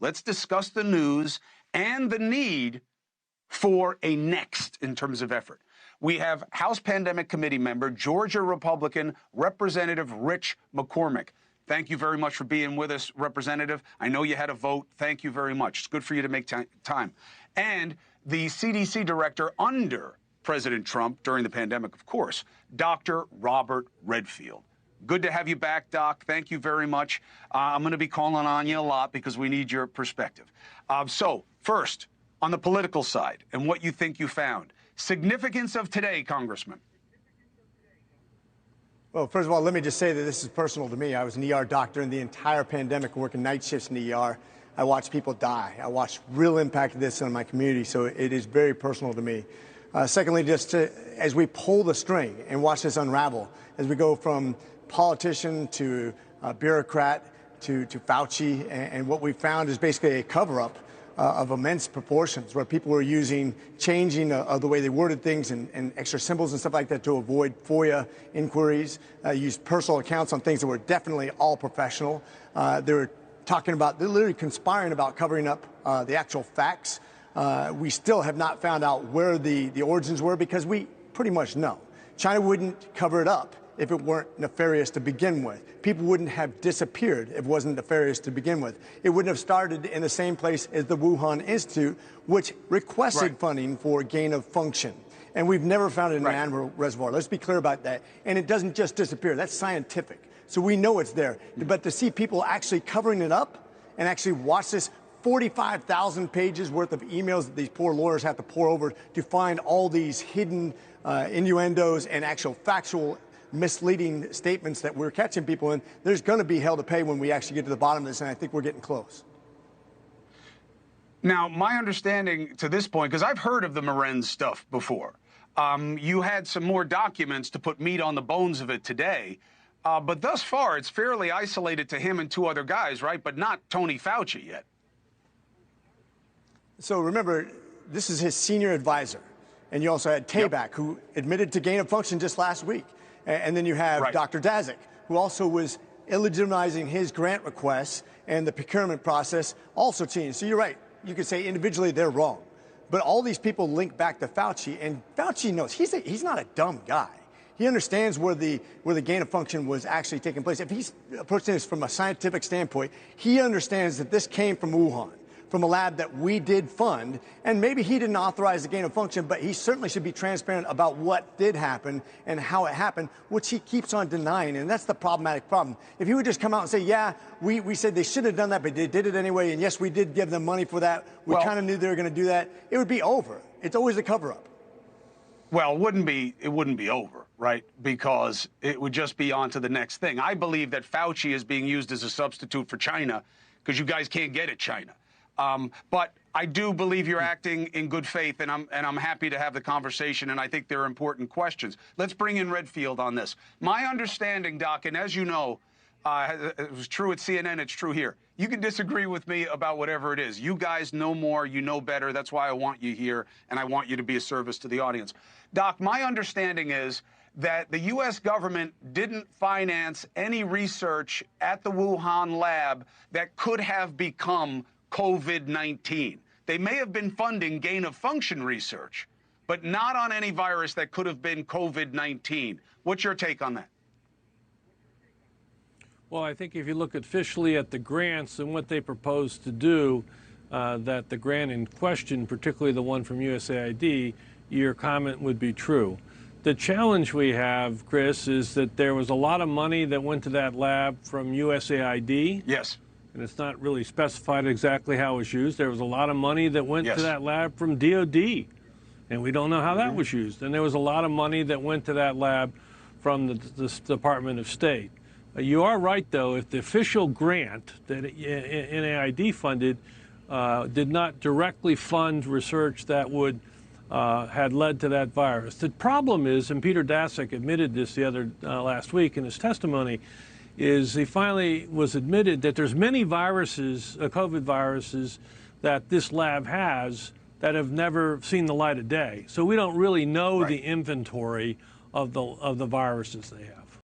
let's discuss the news and the need for a next in terms of effort. We have House Pandemic Committee member, Georgia Republican, Representative Rich McCormick. Thank you very much for being with us, Representative. I know you had a vote. Thank you very much. It's good for you to make time. And the CDC director under President Trump during the pandemic, of course, Dr. Robert Redfield. Good to have you back, Doc. Thank you very much. I'm going to be calling on you a lot because we need your perspective. So first, on the political side and what you think you found. Significance of today, Congressman. Well, first of all, let me just say that this is personal to me. I was an ER doctor in the entire pandemic, working night shifts in the ER. I watched people die. I watched real impact of this on my community, so it is very personal to me. Secondly, as we pull the string and watch this unravel, as we go from politician to bureaucrat to Fauci, and what we found is basically a cover-up of immense proportions, where people were changing of the way they worded things and extra symbols and stuff like that to avoid FOIA inquiries, used personal accounts on things that were definitely all professional. They were talking about, they're literally conspiring about covering up the actual facts. We still have not found out where the origins were, because we pretty much know. China wouldn't cover it up if it weren't nefarious to begin with. People wouldn't have disappeared if it wasn't nefarious to begin with. It wouldn't have started in the same place as the Wuhan Institute, which requested funding for gain of function. And we've never found it in an animal reservoir. Let's be clear about that. And it doesn't just disappear. That's scientific. So we know it's there. But to see people actually covering it up and actually watch this 45,000 pages worth of emails that these poor lawyers have to pour over to find all these hidden innuendos and actual factual misleading statements that we're catching people in, there's going to be hell to pay when we actually get to the bottom of this, and I think we're getting close. Now, my understanding to this point, because I've heard of the Marenz stuff before, you had some more documents to put meat on the bones of it today, but thus far it's fairly isolated to him and two other guys, right? But not Tony Fauci yet. So remember, this is his senior advisor, and you also had Tabak, who admitted to gain of function just last week. And then you have Dr. Daszak, who also was illegitimizing his grant requests, and the procurement process also changed. So you're right. You could say individually they're wrong. But all these people link back to Fauci, and Fauci knows he's not a dumb guy. He understands where the gain of function was actually taking place. If he's approaching this from a scientific standpoint, he understands that this came from Wuhan, from a lab that we did fund, and maybe he didn't authorize the gain of function, but he certainly should be transparent about what did happen and how it happened, which he keeps on denying, and that's the problematic problem. If he would just come out and say, yeah, we said they should have done that, but they did it anyway, and yes, we did give them money for that, we kind of knew they were going to do that, it would be over. It's always a cover-up. Well, it wouldn't be over, right? Because it would just be on to the next thing. I believe that Fauci is being used as a substitute for China, because you guys can't get at China. But I do believe you're acting in good faith, and I'm happy to have the conversation, and I think they're important questions. Let's bring in Redfield on this. My understanding, Doc, and as you know, it was true at CNN, it's true here. You can disagree with me about whatever it is. You guys know more, you know better. That's why I want you here, and I want you to be a service to the audience. Doc, my understanding is that the U.S. government didn't finance any research at the Wuhan lab that could have become COVID-19. They may have been funding gain-of-function research, but not on any virus that could have been COVID-19. What's your take on that? Well, I think if you look officially at the grants and what they propose to do, that the grant in question, particularly the one from USAID, your comment would be true. The challenge we have, Chris, is that there was a lot of money that went to that lab from USAID. Yes. And it's not really specified exactly how it was used. There was a lot of money that went to that lab from DOD, and we don't know how that was used. And there was a lot of money that went to that lab from the Department of State. You are right, though, if the official grant that NIAID funded did not directly fund research that would had led to that virus. The problem is, and Peter Daszak admitted this last week in his testimony, is he finally was admitted that there's many viruses, COVID viruses, that this lab has that have never seen the light of day. So we don't really know the inventory of the viruses they have.